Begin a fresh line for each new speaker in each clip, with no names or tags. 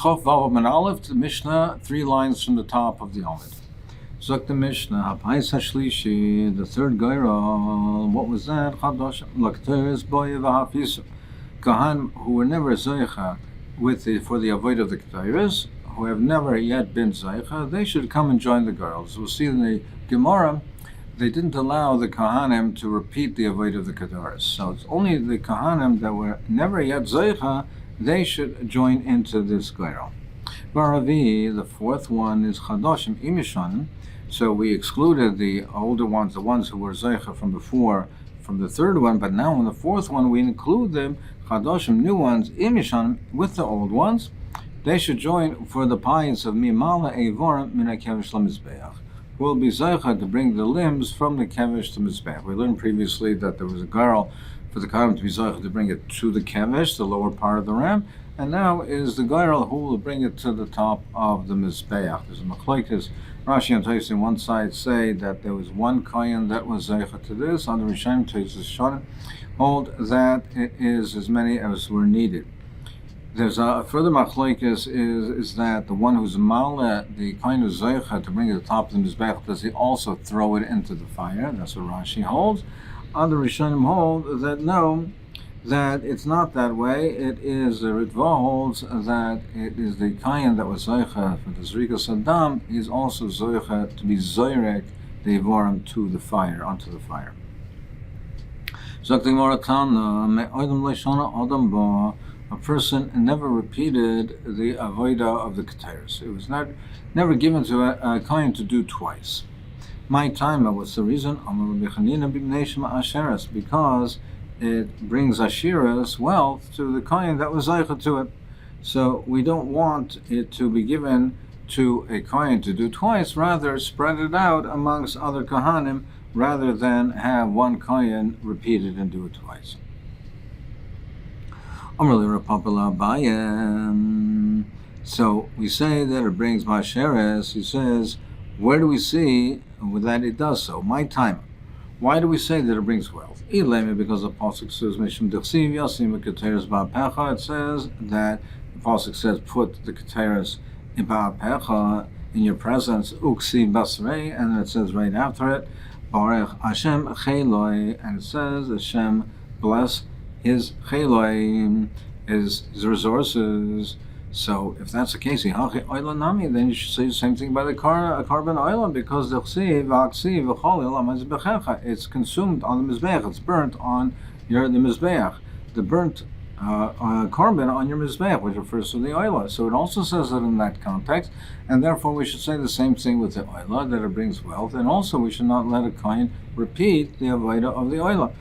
Chof Vav and Aleph, the Mishnah, 3 lines from the top of the Amud. Zok the Mishnah, Hapais HaShlishi, the third Gaira, what was that? Chadosh, Lakteres, Boye, V'Hafisu. Kahan, who were never Zeicha for the avoid of the Ketairas, who have never yet been Zeicha, they should come and join the girls. We'll see in the Gemara, they didn't allow the Kahanim to repeat the avoid of the Ketairas. So it's only the Kahanim that were never yet Zeicha, they should join into this Gaira. Baravi, the fourth one, is Chadoshim Imishanim. So we excluded the older ones, the ones who were Zeicha from before, from the third one, but now in the fourth one we include them, Chadoshim, new ones, Imishanim, with the old ones. They should join for the pies of Mimala Eivorim Min HaKevish LaMizbeach, who will be Zeicha to bring the limbs from the Kevish to Mizbeach. We learned previously that there was a girl for the Kahanim to be Zeicha to bring it to the Kevish, the lower part of the ram, and now is the girl who will bring it to the top of the Mizbeach. There's a Machlokes. Rashi and Tosfos on one side say that there was one Kohen that was Zeicha to this, on the Rishonim Tosfos Shonim hold that it is as many as were needed. There's a further machlokes is that the one who's mala, the kind of zeicha to bring it to the top of the mizbech, does he also throw it into the fire? That's what Rashi holds. Other Rishonim hold that no, that it's not that way. It is the Ritva holds that it is the kain that was zeicha for the zrikas adam is also zeicha to be zoyrek the ivorim to the fire, onto the fire. A person never repeated the avodah of the ketairos. It was never given to a kohen to do twice. My time, what's the reason? Because it brings ashiras, wealth, to the kohen that was zeicha to it. So we don't want it to be given to a kohen to do twice, rather spread it out amongst other kohanim, rather than have one kohen repeat it and do it twice. So we say that it brings Masheres. He says, where do we see that it does so? My time. Why do we say that it brings wealth? Because the pasuk says, it says that the pasuk says, put the keteres in ba'apecha, in your presence, uksi basrei, and it says right after it, Baruch Hashem cheloi, and it says Hashem bless his cheloi, his resources. So if that's the case, then you should say the same thing about the carbon oil, because it's consumed on the mizbeach, it's burnt on the mizbeach, the burnt carbon on your mizbeach, which refers to the oil. So it also says it in that context, and therefore we should say the same thing with the oil, that it brings wealth, and also we should not let a kohen repeat the avodah of the oil.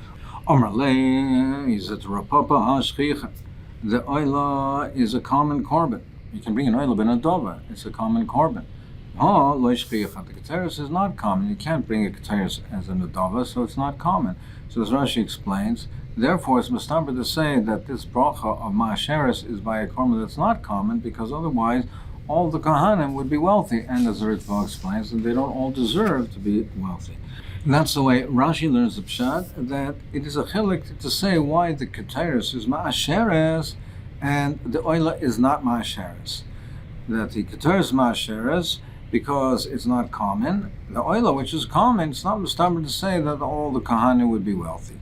The oila is a common carbon. You can bring an oila ben adova. It's a common carbon. The keteris is not common. You can't bring a keteris as an adova, so it's not common. So as Rashi explains, therefore it's mustaber to say that this bracha of ma'asheres is by a carbon that's not common, because otherwise all the kohanim would be wealthy, and as the Ritva explains, that they don't all deserve to be wealthy. And that's the way Rashi learns the pshat, that it is a chilik to say why the keteris is ma'asheres and the oila is not ma'asheres. That the keteris is ma'asheres because it's not common. The oila, which is common, it's not mustaber to say that all the kohanim would be wealthy.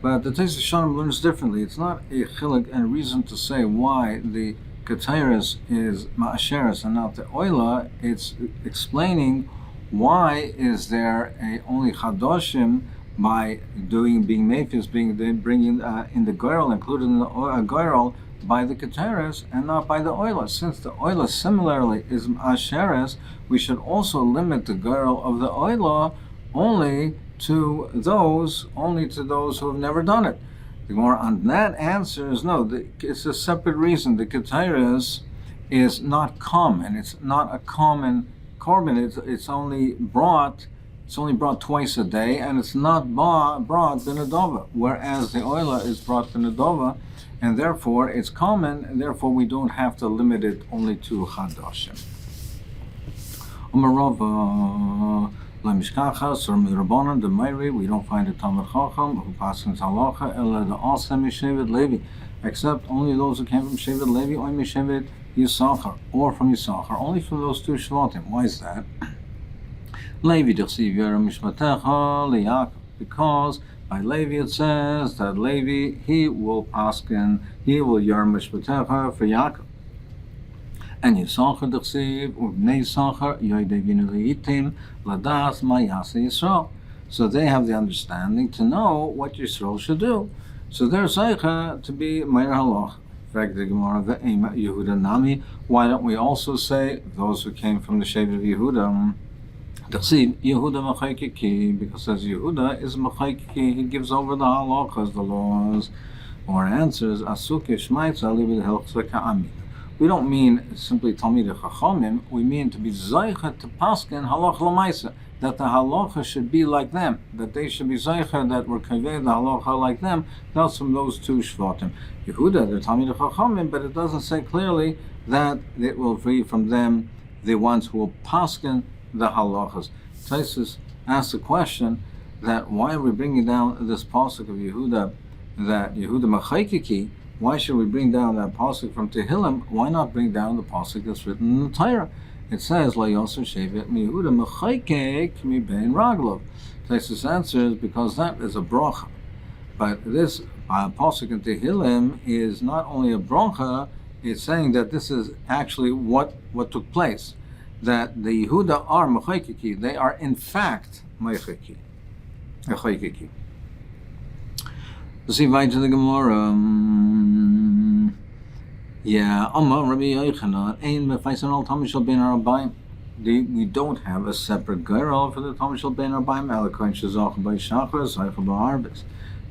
But the Tosfos Shonim learns differently. It's not a chilik and a reason to say why the keteris is ma'asheres and not the oila. It's explaining why is there only chadoshim by being mefis, bringing in the girl, including the girl by the keteres and not by the oila? Since the oila similarly is asheres, we should also limit the girl of the oila only to those who have never done it. The Gemara on that answer is no. It's a separate reason. The keteres is not common. It's not a common carbon. It's only brought twice a day, and it's not brought benadova, whereas the oila is brought benadova, and therefore it's common, and therefore we don't have to limit it only to chadoshim. We don't find a Talmud Chacham who passes halacha ela the all Mishevet Levi, except only those who came from Shevet Levi or Mishevet Yisachar, or from Yisachar, only from those two Shvatim. Why is that? Levi Dirshu Yomi Masechet Yoma, because by Levi it says that Levi, he will paskin, he will Yomi Masechet for Yaakov. And Yisachar Dirshu Ubnei Yisachar Yoidevinu Leitim Ladas Mayase Yisrael. So they have the understanding to know what Yisrael should do. So they're Zeicha to be Meir Halach. Why don't we also say those who came from the shade of Yehuda? Because as Yehuda is Machaykiki, he gives over the halachas, the laws, or answers, we don't mean simply Talmidei Chachamim, we mean to be Zeicha to Paskin halach l'maisa, that the halacha should be like them, that they should be Zeicha, that were conveyed the halacha like them. That's from those two Shvatim. Yehuda, they're Talmidei Chachamim, but it doesn't say clearly that it will be from them the ones who will paskin the halachas. Taisus asks the question that why are we bringing down this pasuk of Yehuda, that Yehuda Machaykiki? Why should we bring down that pasuk from Tehillim? Why not bring down the pasuk that's written in the Torah? It says, La Yosef Shevet Yehuda Machaykek mi bein raglov. Taisus answers because that is a bracha. But this pasuk in Tehillim is not only a bracha, it's saying that this is actually what took place. That the Yehuda are Machaykiki, they are in fact Machaykiki. Let's see right to the Gemara. Amar Rabbi Yochanan, Ein Mefaisan al Talmid Shel Ben Arabayim. We don't have a separate girl for the Talmid Shel Ben Arabayim. Alakoin Shezach by Shachar, Zeicha ba'Arvis.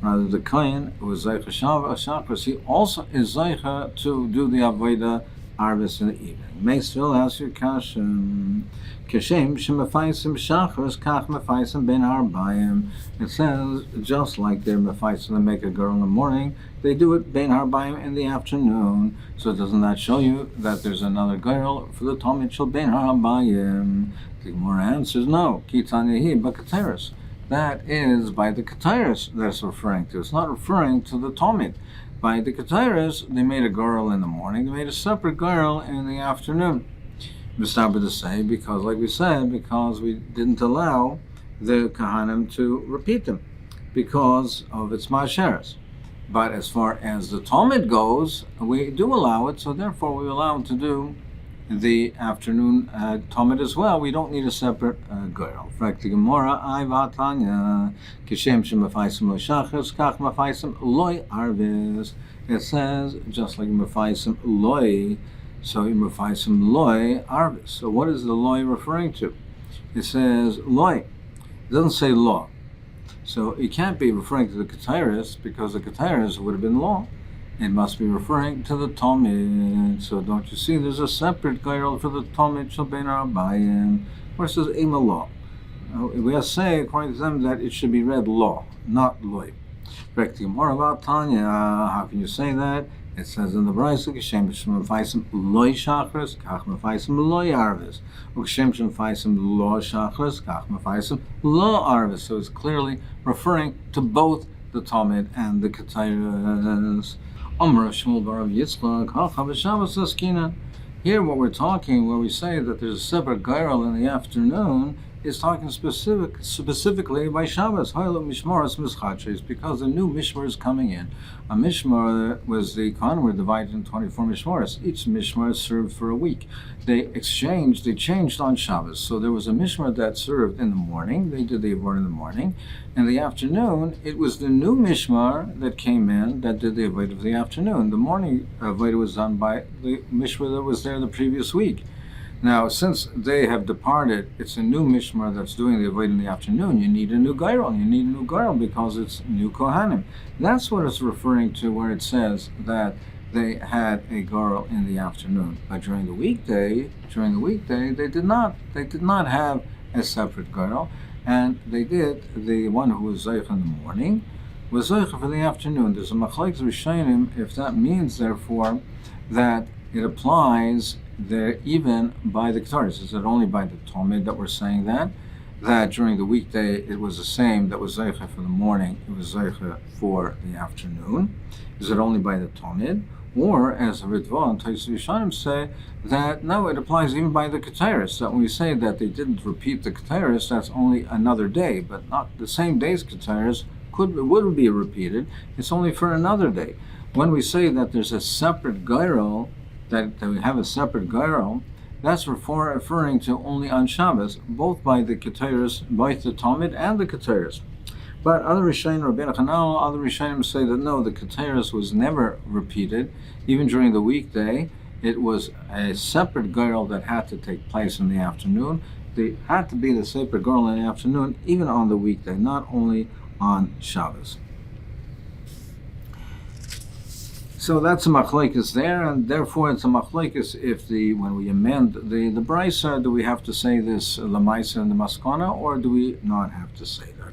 Rather, the Kohen who is Zeicha Shachar, he also is Zeicha to do the Avodah Arvis in the evening. Meisville asks your question. Kashem shemefaisim shachars kach mefaisim ben harbayim. It says just like they're mefaisim to make a girl in the morning, they do it ben harbayim in the afternoon. So doesn't that show you that there's another girl for the Talmid Shel ben harbayim? The Gemara answers no. Kitanihi b'kateris. That is by the kateris that's referring to. It's not referring to the Talmid. By the Ketairas, they made a girl in the morning, they made a separate girl in the afternoon. Mistaber to say, because like we said, because we didn't allow the Kahanim to repeat them, because of its Ma'asheres. But as far as the Talmud goes, we do allow it, so therefore we allow it to do the afternoon Talmud as well. We don't need a separate girl. Frak the Gemara, I vatanya, kishem shemafaisim lo shachas, kach mafaisim loy arvis. It says just like mafaisim loy, so mafaisim loy arvis. So what is the loy referring to? It says loy. It doesn't say law. So it can't be referring to the Ketairis because the Ketairis would have been law. It must be referring to the Talmud. So don't you see there's a separate girl for the Talmid Shel Ben Arabayim versus Ema law. We have to say, according to them, that it should be read law, not loy. More about Tanya. How can you say that? It says in the Brayso, Kishem Shemafaisim loy shachris, kach mafaisim loy arvis. Kishem Shemafaisim lo shachris, kach mafaisim lo arvis. So it's clearly referring to both the Talmud and the Ketairas. Here what we're talking, where we say that there's a separate girl in the afternoon, is talking specifically by Shabbos, because the new Mishmar is coming in. A Mishmar was the Kohanim were divided into 24 Mishmaras. Each Mishmar served for a week. They changed on Shabbos. So there was a Mishmar that served in the morning. They did the Avodah in the morning. In the afternoon, it was the new Mishmar that came in that did the Avodah of the afternoon. The morning Avodah was done by the Mishmar that was there the previous week. Now, since they have departed, it's a new Mishmar that's doing the Avodah in the afternoon. You need a new Gairol. You need a new Gairol because it's new Kohanim. That's what it's referring to where it says that they had a Gairol in the afternoon. But during the weekday, they did not have a separate Gairol. And they did, the one who was Zeich in the morning was Zeich for the afternoon. There's a Machlekes Rishonim if that means, therefore, that it applies there even by the Ketairas. Is it only by the Talmud that we're saying that during the weekday it was the same that was Zeicha for the morning, it was Zeicha for the afternoon? Is it only by the Talmud? Or, as Ritva and Tais Rishonim say, that no, it applies even by the Keteris, that when we say that they didn't repeat the Keteris, that's only another day, but not the same day's Keteris would be repeated, it's only for another day. When we say that there's a separate Gairol, that we have a separate Gairol, that's referring to only on Shabbos, both by the Keteris, both the Talmud and the Keteris. But other Rishonim, Rabbeinu Chanal, other Rishonim say that no, the Keteris was never repeated, even during the weekday. It was a separate Gairol that had to take place in the afternoon. They had to be the separate Gairol in the afternoon, even on the weekday, not only on Shabbos. So that's a machlekes there, and therefore it's a machlekes if when we amend the brisa, do we have to say this lamaisa and the maskana, or do we not have to say that?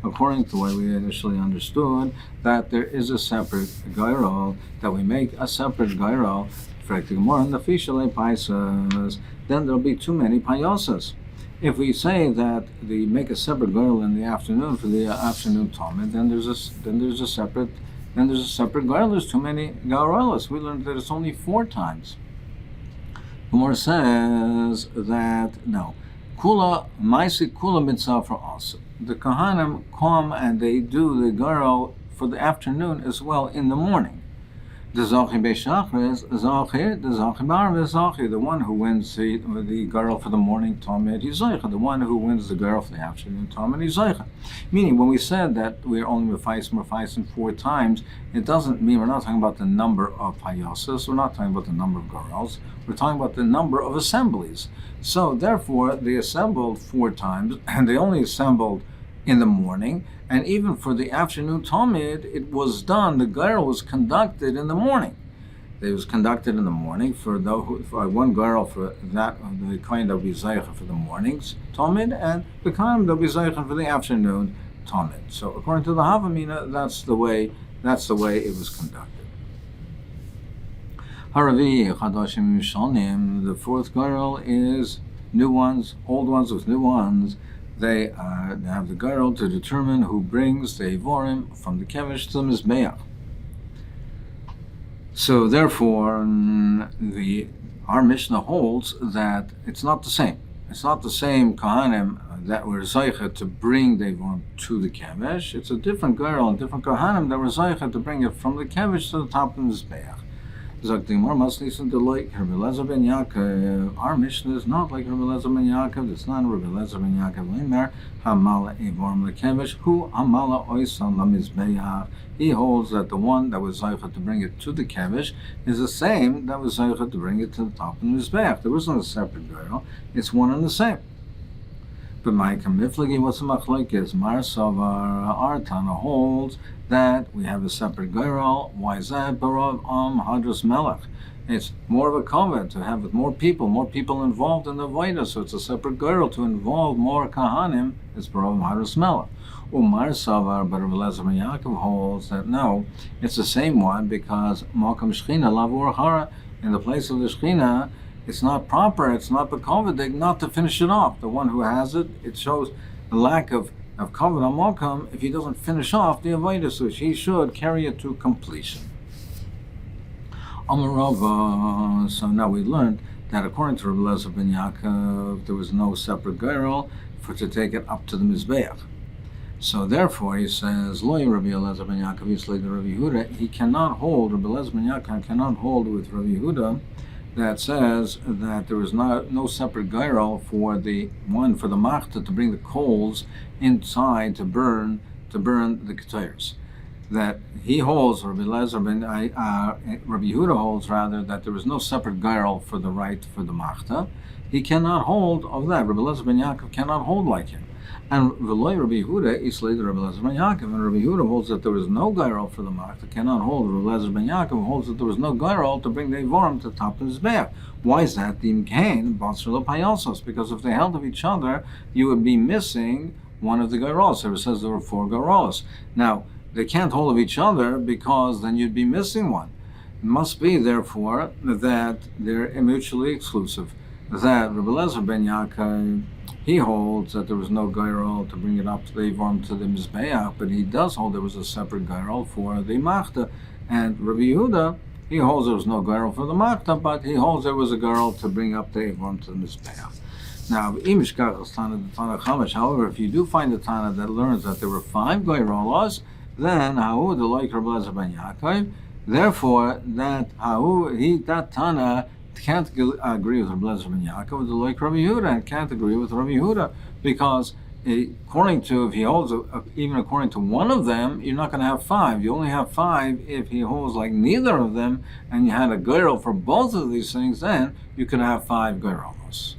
According to what we initially understood, that there is a separate gairol, that we make a separate gairol, then there'll be too many payosas. If we say that they make a separate gairol in the afternoon for the afternoon talmud, then there's a separate gairol. There's too many gairolos. We learned that it's only 4 times. Gemara says that no, kula maisi kula mitzvah for us. The Kohanim come and they do the gairol for the afternoon as well in the morning. The Zachi Beishachres, the one who wins the Gairol for the morning Talmud, he's Zaycha. The one who wins the Gairol for the afternoon Talmud, he's Zaycha. Meaning, when we said that we're only Mefaisim 4 times, it doesn't mean we're not talking about the number of Payasas, we're not talking about the number of Gairals, we're talking about the number of assemblies. So, therefore, they assembled 4 times, and they only assembled in the morning, and even for the afternoon Talmud, it was done, the Gairol was conducted in the morning. It was conducted in the morning for one Gairol for that, the kind that will be Zaycha for the morning's Talmud, and the kind that will be Zaycha for the afternoon Talmud. So according to the Havamina, that's the way it was conducted. Haravi Chadashim Yishanim, the 4th Gairol is new ones, old ones with new ones. They have the Gairol to determine who brings the Ivorim from the Kevish to the Mizbeach. So therefore, our Mishnah holds that it's not the same. It's not the same Kohanim that were Zaycha to bring the Ivorim to the Kevish. It's a different Gairol and different Kohanim that were Zaycha to bring it from the Kevish to the top of the Mizbeach. Our Mishnah is not like Rabbi Elazar ben Yaakov. It's not Rabbi Elazar ben Yaakov. Hamala Evorim lekevish hu hamala oisan lamizbeach. He holds that the one that was Zaycha to bring it to the kevish is the same that was Zaycha to bring it to the top of the mizbeach. There was no separate gairol. It's one and the same. But my kamiflagi, what's the machlekes? Mar Savar, our Tana holds that we have a separate gairol. Why is that? Barav Hadras Melech. It's more of a covenant to have more people involved in the Vaida, so it's a separate gairol to involve more Kahanim. It's Barav Hadras Melech. Umar Savar, but Rabbi Elazar ben Yaakov holds that no, it's the same one because Malkam Shechina Lavur Hara, in the place of the Shechina, it's not proper, it's not bekovadik not to finish it off. The one who has it, it shows the lack of kavod on Malkam if he doesn't finish off the avodas, which he should carry it to completion. Amarava. So now we learned that according to Rabbi Elazar ben Yaakov, there was no separate gairol to take it up to the mizbeach. So therefore, he says, Lo Rabbi Elazar ben Yaakov, he's like the Rabbi Yehuda. He cannot hold, Rabbi Elazar ben Yaakov cannot hold with Rabbi Yehuda that says that there was no separate gairol for the machta to bring the coals inside to burn the ketayers. That he holds, Rabbi Yehuda holds rather, that there was no separate gairol for the machta. He cannot hold of that. Rabbi Elazar ben Yaakov cannot hold like him. And V'loy Rabbi Yehuda is later Rabbi Elazar ben Yaakov, and Rabbi Yehuda holds that there was no gairol for the machta, cannot hold. Rabbi Elazar ben Yaakov holds that there was no gairol to bring the ivorim to the top of his bear. Why is that? The imkain batzur l'payosos, because if they held of each other, you would be missing one of the gairols. So it says there were 4 gairols. Now they can't hold of each other because then you'd be missing one. It must be therefore that they're mutually exclusive. that Rabbi Eliezer ben Yaakov, he holds that there was no geirol to bring it up to the Ivorm to the Mizbeach, but he does hold there was a separate geirol for the Machta. And Rabbi Yehuda, he holds there was no geirol for the Machta, but he holds there was a geirol to bring up the Ivorm to the Mizbeach. Now, however, if you do find a Tana that learns that there were 5 geirolos, then Hahu the like Rabbi Eliezer ben Yaakov. Therefore, that Tana can't agree with Rabbi Eliezer ben Yaakov, the like Rabbi Yehuda, and can't agree with Rabbi Yehuda, because according to, if he holds, even according to one of them, you're not going to have 5. You only have 5 if he holds like neither of them, and you had a geirol for both of these things, then you could have 5 geirolos.